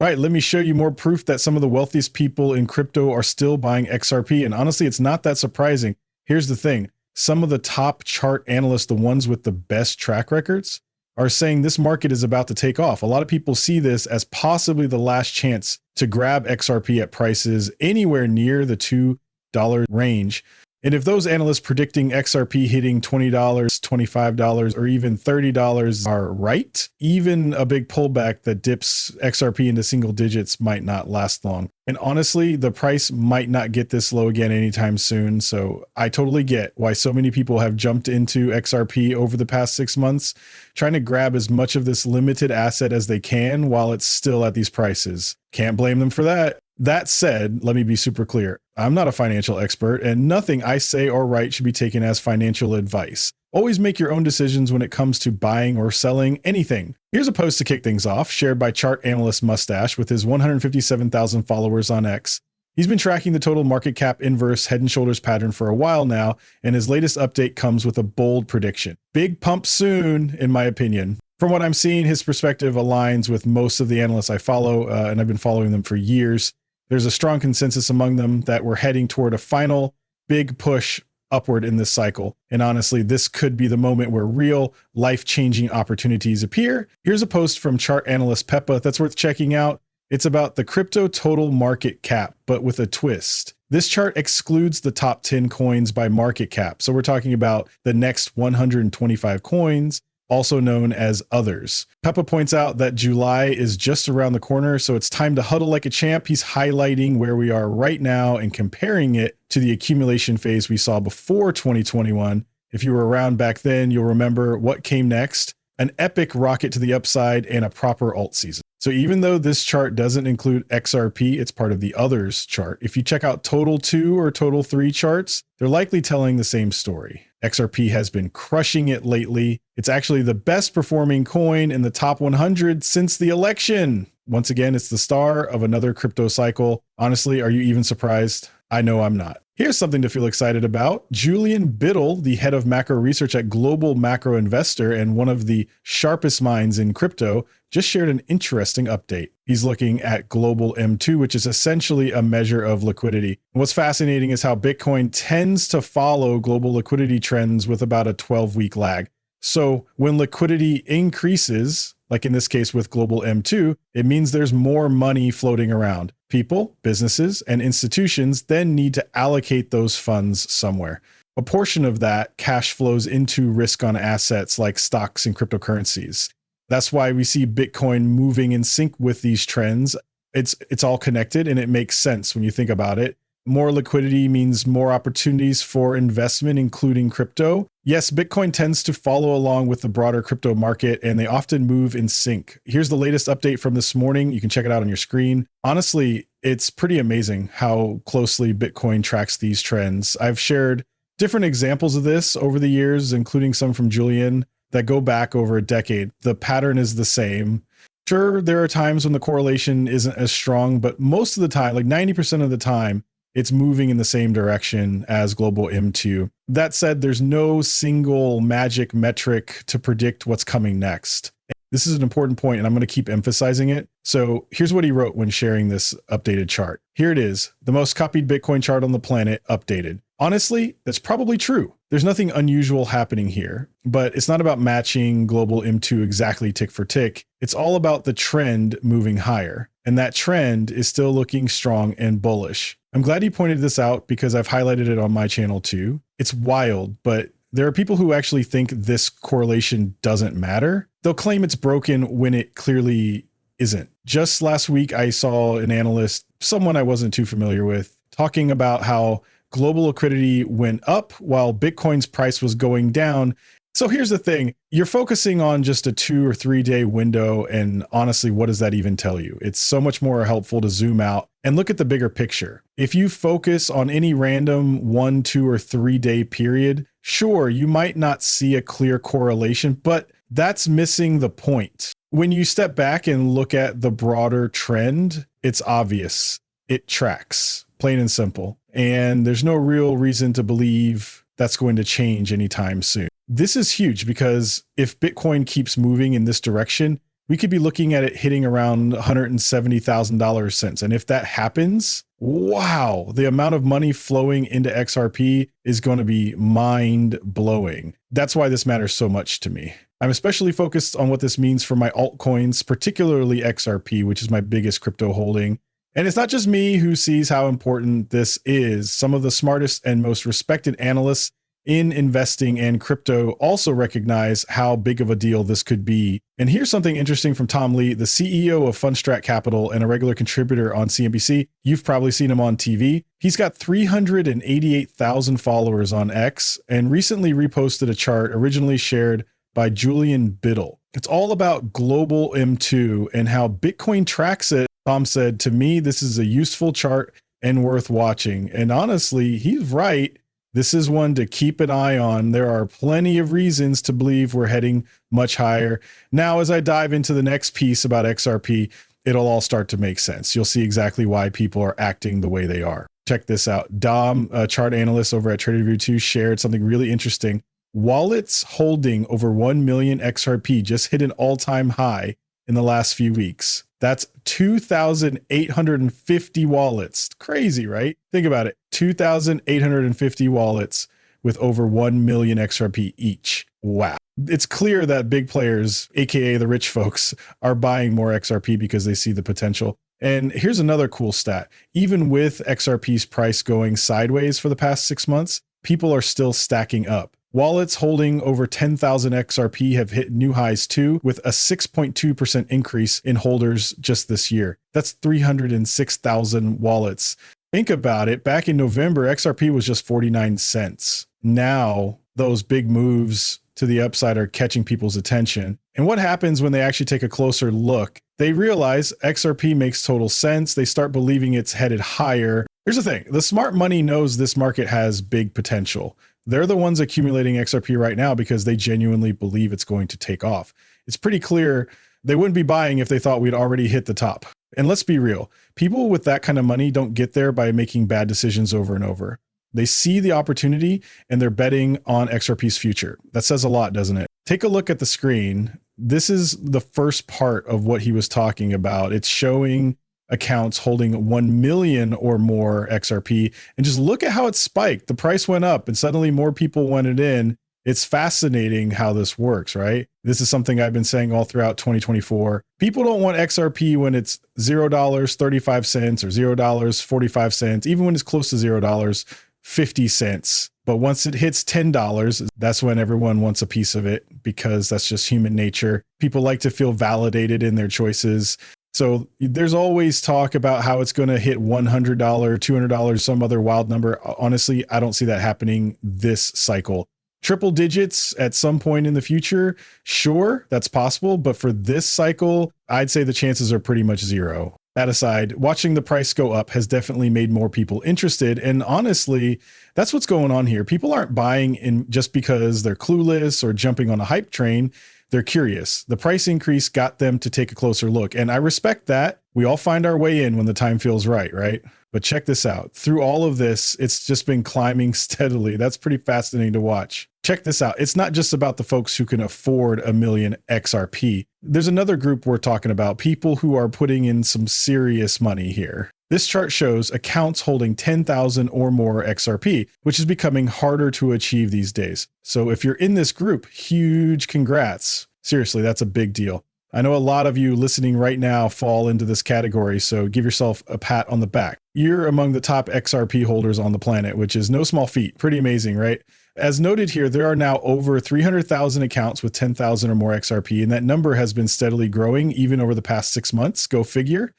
Right, let me show you more proof that some of the wealthiest people in crypto are still buying XRP. And honestly, it's not that surprising. Here's the thing. Some of the top chart analysts, the ones with the best track records, are saying this market is about to take off. A lot of people see this as possibly the last chance to grab XRP at prices anywhere near the $2 range. And if those analysts predicting XRP hitting $20, $25, or even $30 are right, even a big pullback that dips XRP into single digits might not last long. And honestly, the price might not get this low again anytime soon. So I totally get why so many people have jumped into XRP over the past 6 months, trying to grab as much of this limited asset as they can while it's still at these prices. Can't blame them for that. That said, let me be super clear. I'm not a financial expert, and nothing I say or write should be taken as financial advice. Always make your own decisions when it comes to buying or selling anything. Here's a post to kick things off, shared by chart analyst Mustache with his 157,000 followers on X. He's been tracking the total market cap inverse head and shoulders pattern for a while now, and his latest update comes with a bold prediction. Big pump soon, in my opinion. From what I'm seeing, his perspective aligns with most of the analysts I follow, and I've been following them for years. There's a strong consensus among them that we're heading toward a final big push upward in this cycle. And honestly, this could be the moment where real life-changing opportunities appear. Here's a post from chart analyst Peppa that's worth checking out. It's about the crypto total market cap, but with a twist. This chart excludes the top 10 coins by market cap. So we're talking about the next 125 coins, also known as others. Peppa points out that July is just around the corner, so it's time to huddle like a champ. He's highlighting where we are right now and comparing it to the accumulation phase we saw before 2021. If you were around back then, you'll remember what came next: an epic rocket to the upside and a proper alt season. So even though this chart doesn't include XRP, it's part of the others chart. If you check out total 2 or total 3 charts, they're likely telling the same story. XRP has been crushing it lately. It's actually the best performing coin in the top 100 since the election. Once again, it's the star of another crypto cycle. Honestly, are you even surprised? I know I'm not. Here's something to feel excited about. Julian Biddle, the head of macro research at Global Macro Investor and one of the sharpest minds in crypto, just shared an interesting update. He's looking at global M2, which is essentially a measure of liquidity. What's fascinating is how Bitcoin tends to follow global liquidity trends with about a 12-week lag. So when liquidity increases, like in this case with global M2, it means there's more money floating around. People, businesses, and institutions then need to allocate those funds somewhere. A portion of that cash flows into risk on assets like stocks and cryptocurrencies. That's why we see Bitcoin moving in sync with these trends. It's all connected, and it makes sense when you think about it. More liquidity means more opportunities for investment, including crypto. Yes, Bitcoin tends to follow along with the broader crypto market, and they often move in sync. Here's the latest update from this morning. You can check it out on your screen. Honestly, it's pretty amazing how closely Bitcoin tracks these trends. I've shared different examples of this over the years, including some from Julian, that go back over a decade. The pattern is the same. Sure, there are times when the correlation isn't as strong, but most of the time, like 90% of the time, it's moving in the same direction as global M2. That said, there's no single magic metric to predict what's coming next. This is an important point, and I'm going to keep emphasizing it. So here's what he wrote when sharing this updated chart. Here it is, the most copied Bitcoin chart on the planet, updated. Honestly, that's probably true. There's nothing unusual happening here, but it's not about matching global M2 exactly tick for tick. It's all about the trend moving higher. And that trend is still looking strong and bullish. I'm glad he pointed this out because I've highlighted it on my channel too. It's wild, but there are people who actually think this correlation doesn't matter. They'll claim it's broken when it clearly isn't. Just last week, I saw an analyst, someone I wasn't too familiar with, talking about how global liquidity went up while Bitcoin's price was going down. So here's the thing, you're focusing on just a 2 or 3 day window. And honestly, what does that even tell you? It's so much more helpful to zoom out and look at the bigger picture. If you focus on any random 1, 2, or 3 day period, sure, you might not see a clear correlation, but that's missing the point. When you step back and look at the broader trend, it's obvious. It tracks, plain and simple. And there's no real reason to believe that's going to change anytime soon. This is huge because if Bitcoin keeps moving in this direction, we could be looking at it hitting around $170,000 cents. And if that happens, wow, the amount of money flowing into XRP is going to be mind blowing. That's why this matters so much to me. I'm especially focused on what this means for my altcoins, particularly XRP, which is my biggest crypto holding. And it's not just me who sees how important this is. Some of the smartest and most respected analysts in investing and crypto also recognize how big of a deal this could be. And here's something interesting from Tom Lee, the CEO of Fundstrat Capital and a regular contributor on CNBC. You've probably seen him on TV. He's got 388,000 followers on X and recently reposted a chart originally shared by Julian Biddle. It's all about global M2 and how Bitcoin tracks it. Tom said, to me, this is a useful chart and worth watching. And honestly, he's right. This is one to keep an eye on. There are plenty of reasons to believe we're heading much higher. Now, as I dive into the next piece about XRP, it'll all start to make sense. You'll see exactly why people are acting the way they are. Check this out. Dom, a chart analyst over at TraderView2, shared something really interesting. Wallets holding over 1 million XRP just hit an all-time high in the last few weeks. That's 2,850 wallets. Crazy, right? Think about it. 2,850 wallets with over 1 million XRP each. Wow. It's clear that big players, aka the rich folks, are buying more XRP because they see the potential. And here's another cool stat. Even with XRP's price going sideways for the past 6 months, people are still stacking up. Wallets holding over 10,000 XRP have hit new highs too, with a 6.2% increase in holders just this year. That's 306,000 wallets. Think about it. Back in November, XRP was just 49 cents. Now, those big moves to the upside are catching people's attention. And what happens when they actually take a closer look? They realize XRP makes total sense. They start believing it's headed higher. Here's the thing. The smart money knows this market has big potential. They're the ones accumulating XRP right now because they genuinely believe it's going to take off. It's pretty clear they wouldn't be buying if they thought we'd already hit the top. And let's be real, people with that kind of money don't get there by making bad decisions over and over. They see the opportunity and they're betting on XRP's future. That says a lot, doesn't it? Take a look at the screen. This is the first part of what he was talking about. It's showing accounts holding 1 million or more XRP. And just look at how it spiked. The price went up and suddenly more people wanted in. It's fascinating how this works, right? This is something I've been saying all throughout 2024. People don't want XRP when it's $0.35 or $0.45, even when it's close to $0.50. But once it hits $10, that's when everyone wants a piece of it because that's just human nature. People like to feel validated in their choices. So there's always talk about how it's going to hit $100, $200, some other wild number. Honestly, I don't see that happening this cycle. Triple digits at some point in the future, sure, that's possible. But for this cycle, I'd say the chances are pretty much zero. That aside, watching the price go up has definitely made more people interested. And honestly, that's what's going on here. People aren't buying in just because they're clueless or jumping on a hype train. They're curious. The price increase got them to take a closer look. And I respect that. We all find our way in when the time feels right, right? But check this out. Through all of this, it's just been climbing steadily. That's pretty fascinating to watch. Check this out. It's not just about the folks who can afford 1 million XRP. There's another group we're talking about, people who are putting in some serious money here. This chart shows accounts holding 10,000 or more XRP, which is becoming harder to achieve these days. So if you're in this group, huge congrats. Seriously, that's a big deal. I know a lot of you listening right now fall into this category, so give yourself a pat on the back. You're among the top XRP holders on the planet, which is no small feat. Pretty amazing, right? As noted here, there are now over 300,000 accounts with 10,000 or more XRP, and that number has been steadily growing even over the past 6 months. Go figure.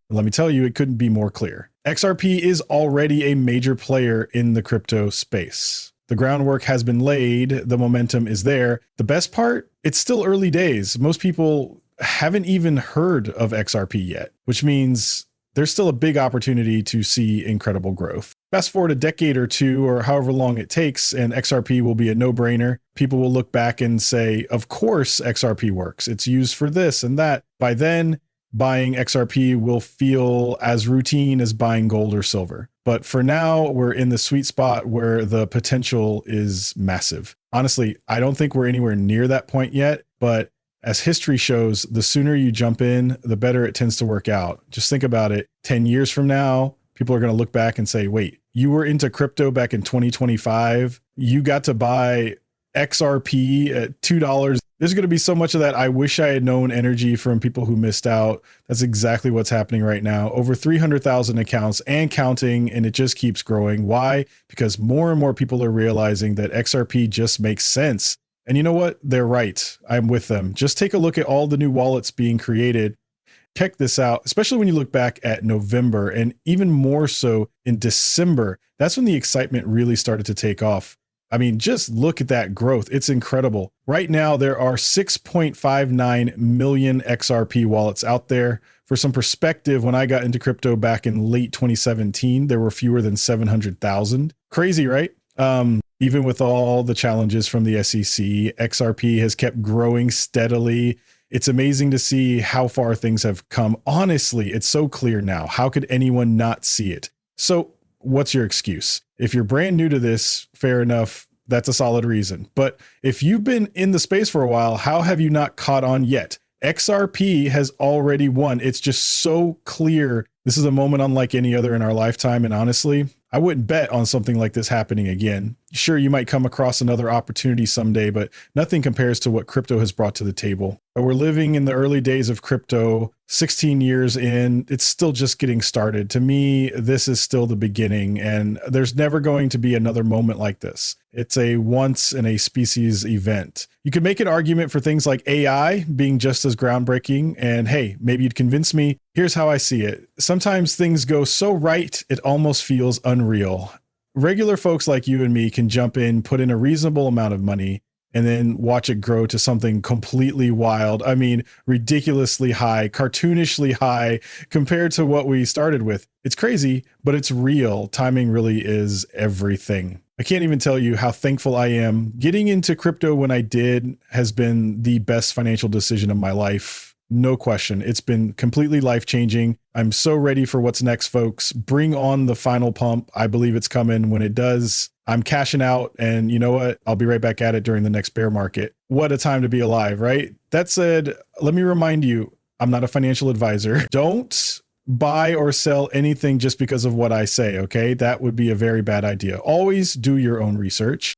Let me tell you, it couldn't be more clear. XRP is already a major player in the crypto space. The groundwork has been laid. The momentum is there. The best part, it's still early days. Most people haven't even heard of XRP yet, which means there's still a big opportunity to see incredible growth. Fast forward a decade or two, or however long it takes, and XRP will be a no-brainer. People will look back and say, of course XRP works. It's used for this and that. By then, buying XRP will feel as routine as buying gold or silver. But for now, we're in the sweet spot where the potential is massive. Honestly, I don't think we're anywhere near that point yet, but as history shows, the sooner you jump in, the better it tends to work out. Just think about it. 10 years from now, people are going to look back and say, wait, you were into crypto back in 2025. You got to buy XRP at $2. There's going to be so much of that I wish I had known energy from people who missed out. That's exactly what's happening right now. Over 300,000 accounts and counting, and it just keeps growing. Why? Because more and more people are realizing that XRP just makes sense. And you know what? They're right. I'm with them. Just take a look at all the new wallets being created. Check this out, especially when you look back at November and even more so in December. That's when the excitement really started to take off. I mean, just look at that growth. It's incredible. Right now, there are 6.59 million XRP wallets out there. For some perspective, when I got into crypto back in late 2017, there were fewer than 700,000. Crazy, right? Even with all the challenges from the SEC, XRP has kept growing steadily. It's amazing to see how far things have come. Honestly, it's so clear now. How could anyone not see it? So what's your excuse? If you're brand new to this, fair enough. That's a solid reason. But if you've been in the space for a while, how have you not caught on yet? XRP has already won. It's just so clear. This is a moment unlike any other in our lifetime. And honestly, I wouldn't bet on something like this happening again. Sure, you might come across another opportunity someday, but nothing compares to what crypto has brought to the table. We're living in the early days of crypto, 16 years in, it's still just getting started. To me, this is still the beginning, and there's never going to be another moment like this. It's a once in a species event. You could make an argument for things like AI being just as groundbreaking, and hey, maybe you'd convince me. Here's how I see it. Sometimes things go so right, it almost feels unreal. Regular folks like you and me can jump in, put in a reasonable amount of money, and then watch it grow to something completely wild. I mean, ridiculously high, cartoonishly high compared to what we started with. It's crazy, but it's real. Timing really is everything. I can't even tell you how thankful I am. Getting into crypto when I did has been the best financial decision of my life. No question. It's been completely life-changing. I'm so ready for what's next, folks. Bring on the final pump. I believe it's coming. When it does, I'm cashing out, and you know what? I'll be right back at it during the next bear market. What a time to be alive, right? That said, let me remind you, I'm not a financial advisor. Don't buy or sell anything just because of what I say, okay? That would be a very bad idea. Always do your own research.